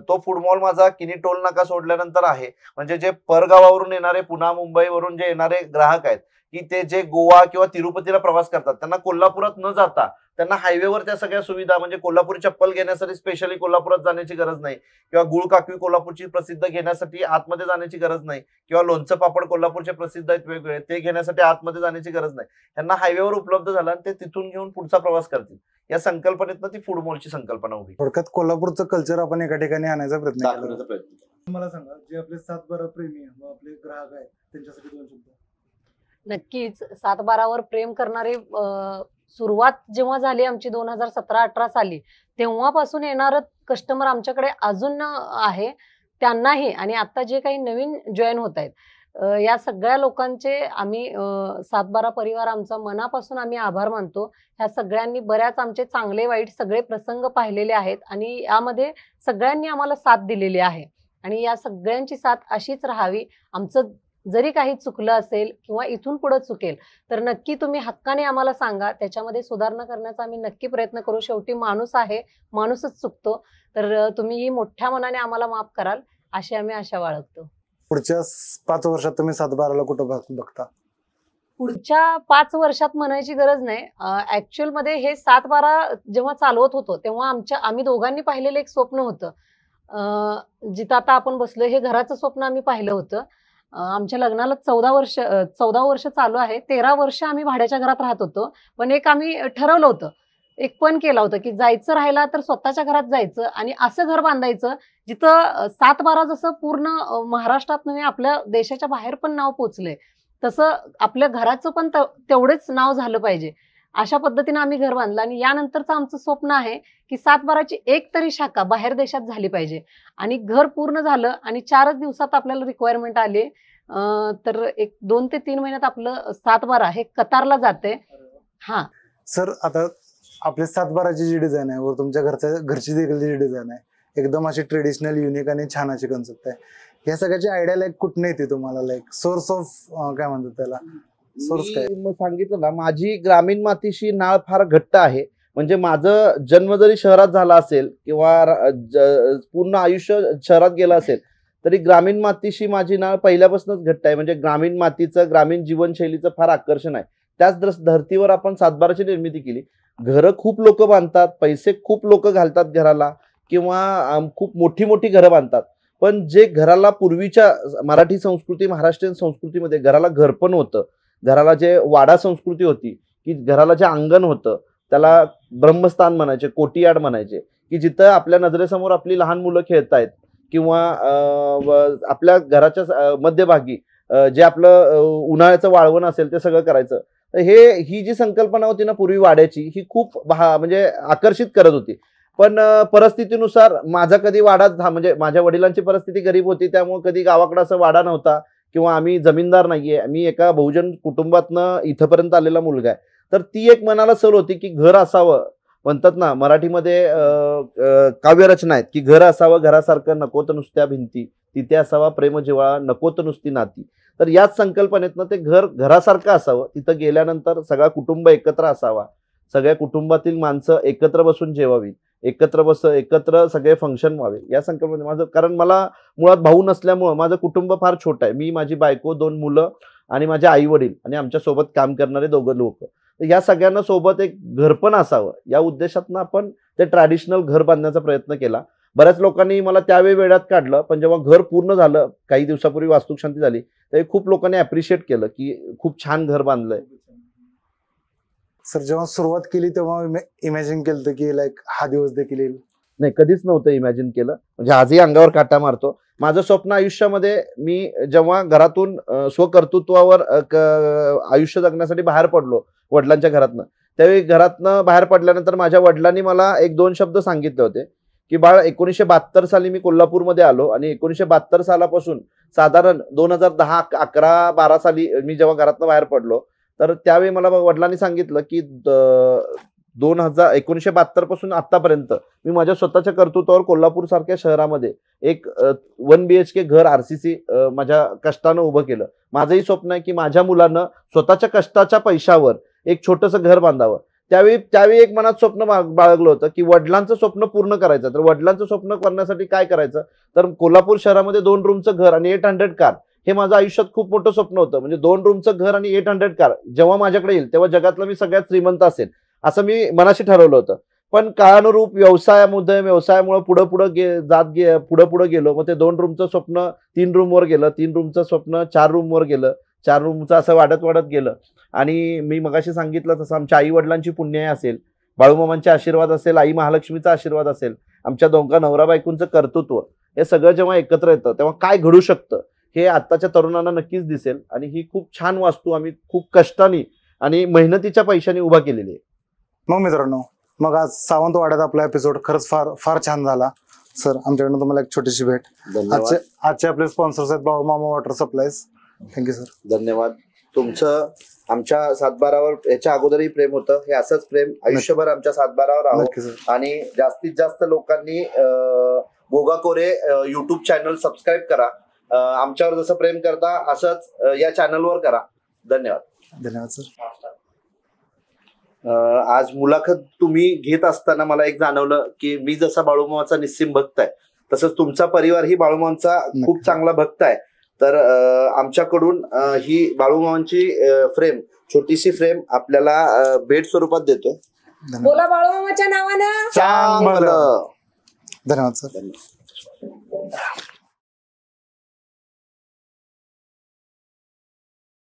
तो फूड मॉल माझा किनी टोल नाका सोडल्यानंतर आहे. म्हणजे जे परगावावरून येणारे, पुन्हा मुंबईवरून जे येणारे ग्राहक आहेत की ते जे गोवा किंवा तिरुपतीला प्रवास करतात, त्यांना कोल्हापुरात न जाता त्यांना हायवेवर त्या सगळ्या सुविधा, म्हणजे कोल्हापुरी चप्पल घेण्यासाठी स्पेशली कोल्हापुरात जाण्याची गरज नाही किंवा गुळ काकवी कोल्हापूरची प्रसिद्ध घेण्यासाठी आतमध्ये जाण्याची गरज नाही किंवा लोणचं पापड कोल्हापूरचे प्रसिद्ध आहेत वेगवेगळे, ते घेण्यासाठी आतमध्ये जाण्याची गरज नाही. त्यांना हायवेवर उपलब्ध झालं आणि ते तिथून घेऊन पुढचा प्रवास करतील. या संकल्पनेतनं ती फूड मॉलची संकल्पना उभी. थोडक्यात कोल्हापूरचं कल्चर आपण एका ठिकाणी आणायचा प्रयत्न केला. मला सांगा, जे आपले सातबारा प्रेमी आपले ग्राहक आहेत त्यांच्यासाठी 2 शब्द. नक्कीच 7/12वर प्रेम करणारे सुरुवात जेव्हा झाली आमची 2017-18 साली, तेव्हापासून येणार कस्टमर आमच्याकडे अजून आहे. त्यांनाही आणि आता जे काही नवीन जॉईन होत आहेत या सगळ्या लोकांचे आम्ही 7/12 परिवार आमचा मनापासून आम्ही आभार मानतो. ह्या सगळ्यांनी बऱ्याच आमचे चांगले वाईट सगळे प्रसंग पाहिलेले आहेत आणि यामध्ये सगळ्यांनी आम्हाला साथ दिलेली आहे आणि या सगळ्यांची साथ अशीच राहावी. आमचं जरी काही चुकलं असेल किंवा इथून पुढे चुकेल तर नक्की तुम्ही हक्काने आम्हाला सांगा, त्याच्यामध्ये सुधारणा करण्याचा आम्ही नक्की प्रयत्न करू. शेवटी माणूस आहे, माणूसच चुकतो, तर तुम्ही मोठ्या मनाने आम्हाला माफ कराल अशी आम्ही आशा बाळगतो. पुढच्या 5 वर्षात तुम्ही सातबाराला कुठं बघता? पुढच्या 5 वर्षात म्हणायची गरज नाही. ऍक्च्युअल मध्ये हे 7/12 जेव्हा चालवत होतो तेव्हा आम्ही दोघांनी पाहिलेलं एक स्वप्न होतं. जिथं आता आपण बसलो हे घराचं स्वप्न आम्ही पाहिलं होतं. आमच्या लग्नाला 14 वर्ष चालू आहे. 13 वर्ष आम्ही भाड्याच्या घरात राहत होतो. पण एक आम्ही ठरवलं होतं, एक पण केला होता की जायचं राहायला तर स्वतःच्या घरात जायचं आणि असं घर बांधायचं जिथं 7/12 जसं पूर्ण महाराष्ट्रात नव्हे आपल्या देशाच्या बाहेर पण नाव पोचलंय तसं आपल्या घराचं पण तेवढेच नाव झालं पाहिजे. अशा पद्धतीने आम्ही घर बांधलं आणि यानंतरचं आमचं स्वप्न आहे की 7/12ची एक तरी शाखा बाहेर देशात झाली पाहिजे. आणि घर पूर्ण झालं आणि 4च दिवसात आपल्याला रिक्वायरमेंट आली तर एक 2 ते 3 महिन्यात आपलं 7/12 हे कतारला जाते. हा सर, आता आपले सातबाराची जी डिझाईन आहे वर तुमच्या घरची देखील जी डिझाईन आहे एकदम अशी ट्रेडिशनल, युनिक आणि छान अशी कन्सेप्ट आहे. या सगळ्याची आयडिया लाईक कुठून येते तुम्हाला? लाईक सोर्स ऑफ काय म्हणतात त्याला, सोर्स काय? मग सांगितलं ना, माझी ग्रामीण मातीशी नाळ फार घट्ट आहे. म्हणजे माझं जन्म जरी शहरात झाला असेल किंवा पूर्ण आयुष्य शहरात गेलं असेल तरी ग्रामीण मातीशी माझी नाळ पहिल्यापासूनच घट्ट आहे. म्हणजे ग्रामीण मातीचं, ग्रामीण जीवनशैलीचं फार आकर्षण आहे. त्याच धर्तीवर आपण सातबाराची निर्मिती केली. घरं खूप लोक बांधतात, पैसे खूप लोक घालतात घराला किंवा खूप मोठी मोठी घरं बांधतात. पण जे घराला पूर्वीच्या मराठी संस्कृती महाराष्ट्रीयन संस्कृतीमध्ये घराला घर पण होतं, घराला जे वाडा संस्कृती होती की घराला जे अंगण होतं त्याला ब्रह्मस्थान म्हणायचे, कोटियाड म्हणायचे, की जिथं आपल्या नजरेसमोर आपली लहान मुलं खेळतायत किंवा आपल्या घराच्या मध्यभागी जे आपलं उन्हाळ्याचं वाळवण असेल ते सगळं करायचं. तर ही जी संकल्पना होती ना पूर्वी वाड्याची, ही खूप म्हणजे आकर्षित करत होती. पण परिस्थितीनुसार माझा कधी वाडा म्हणजे माझ्या वडिलांची परिस्थिती गरीब होती, त्यामुळे कधी गावाकडे असं वाडा नव्हता किंवा आम्ही जमीनदार नाहीये, मी एका बहुजन कुटुंबातनं इथपर्यंत आलेला मुलगा आहे. तर ती एक मनाला सल होती की घर असावं. म्हणतात ना मराठीमध्ये काव्यरचना आहेत की घर असावं घरासारखं, नकोत नुसत्या भिंती, तिथे असावा प्रेम जिव्हाळा, नकोत नुसती नाती. तर याच संकल्पनेतनं ते घर घरासारखं असावं, तिथं गेल्यानंतर सगळा कुटुंब एकत्र असावा, सगळ्या कुटुंबातील माणसं एकत्र बसून जेवावी, एकत्र सगळे फंक्शन व्हावे, या संकल्पने माझं. कारण मला मुळात भाऊ नसल्यामुळं माझं कुटुंब फार छोटं आहे. मी, माझी बायको, 2 मुलं आणि माझे आई वडील आणि आमच्या सोबत काम करणारे 2 लोक. या सगळ्यांना सोबत एक घर पण असावं या उद्देशातनं आपण ते ट्रॅडिशनल घर बांधण्याचा प्रयत्न केला. बऱ्याच लोकांनी मला त्यावेळी वेळात काढलं, पण जेव्हा घर पूर्ण झालं काही दिवसापूर्वी वास्तुशांती झाली, तेव्हा खूप लोकांनी अप्रिशिएट केलं की खूप छान घर बांधलंय. सर जेव्हा सुरुवात केली तेव्हा इमॅजिन केलं की लाईक हा दिवस देखील येईल? नाही, कधीच नव्हतं इमॅजिन केलं. म्हणजे आजही अंगावर काटा मारतो. माझं स्वप्न आयुष्यामध्ये मी जेव्हा घरातून स्वकर्तृत्वावर आयुष्य जगण्यासाठी बाहेर पडलो वडिलांच्या घरातनं, त्यावेळी घरातनं बाहेर पडल्यानंतर माझ्या वडिलांनी मला 1-2 शब्द सांगितले होते की बाळ, 1972 साली मी कोल्हापूरमध्ये आलो आणि 1972 सालापासून साधारण 2010, 11, 12 साली मी जेव्हा घरातनं बाहेर पडलो, तर त्यावेळी मला वडिलांनी सांगितलं की 1972 पासून आतापर्यंत मी माझ्या स्वतःच्या कर्तृत्वावर कोल्हापूर सारख्या शहरामध्ये एक 1 BHK घर RCC माझ्या कष्टानं उभं केलं. माझंही स्वप्न आहे की माझ्या मुलांना स्वतःच्या कष्टाच्या पैशावर एक छोटंसं घर बांधावं. त्यावेळी एक मनात स्वप्न बाळगलं होतं की वडिलांचं स्वप्न पूर्ण करायचं. तर वडिलांचं स्वप्न करण्यासाठी काय करायचं, तर कोल्हापूर शहरामध्ये 2 रूमचं घर आणि 800 कार हे माझं आयुष्यात खूप मोठं स्वप्न होतं. म्हणजे 2 रूमचं घर आणि 800 कार जेव्हा माझ्याकडे येईल तेव्हा जगातला मी सगळ्यात श्रीमंत असेल असं मी मनाशी ठरवलं होतं. पण काळानुरूप व्यवसायामुळे पुढे गेलो. मग ते 2 रूमचं स्वप्न 3 रूमवर गेलं, 3 रूमचं स्वप्न 4 रूमवर गेलं, 4 रूमचं असं वाढत गेलं. आणि मी मगाशी सांगितलं तसं आमच्या आई वडिलांची पुण्याई असेल, बाळूमामांचे आशीर्वाद असेल, आई महालक्ष्मीचा आशीर्वाद असेल, आमच्या दोघा नवरा बायकोंचं कर्तृत्व, हे सगळं जेव्हा एकत्र येतं तेव्हा काय घडू शकतं हे आत्ताच्या तरुणांना नक्कीच दिसेल. आणि ही खूप छान वास्तू आम्ही खूप कष्टाने आणि मेहनतीच्या पैशाने उभा केलेली आहे. मग मित्रांनो, मग आज सावंतवाड्यात आपला एपिसोड खरंच फार छान झाला. सर आमच्याकडनं तुम्हाला एक छोटीशी भेट. आजचे आपले स्पॉन्सर्स आहेत Balumama water supplies. Thank you sir. धन्यवाद. तुमचं आमच्या सातबारावर याच्या अगोदरही प्रेम होतं, हे असंच प्रेम आयुष्यभर आमच्या सातबारावर राहावं. आणि जास्तीत जास्त लोकांनी गोगा कोरे युट्यूब चॅनल सबस्क्राईब करा. आमच्यावर जसं प्रेम करता असंच या चॅनलवर करा. धन्यवाद सर. आज मुलाखत तुम्ही घेत असताना मला एक जाणवलं की मी जसा बाळूमामाचा निस्सीम भक्त आहे तसंच तुमचा परिवार ही बाळूमामांचा खूप चांगला भक्त आहे. तर आमच्याकडून ही बाळूमामांची फ्रेम, छोटीशी फ्रेम आपल्याला भेट स्वरूपात देतोय. बोला बाळूमामाच्या नावानं. चांगलं. धन्यवाद सर.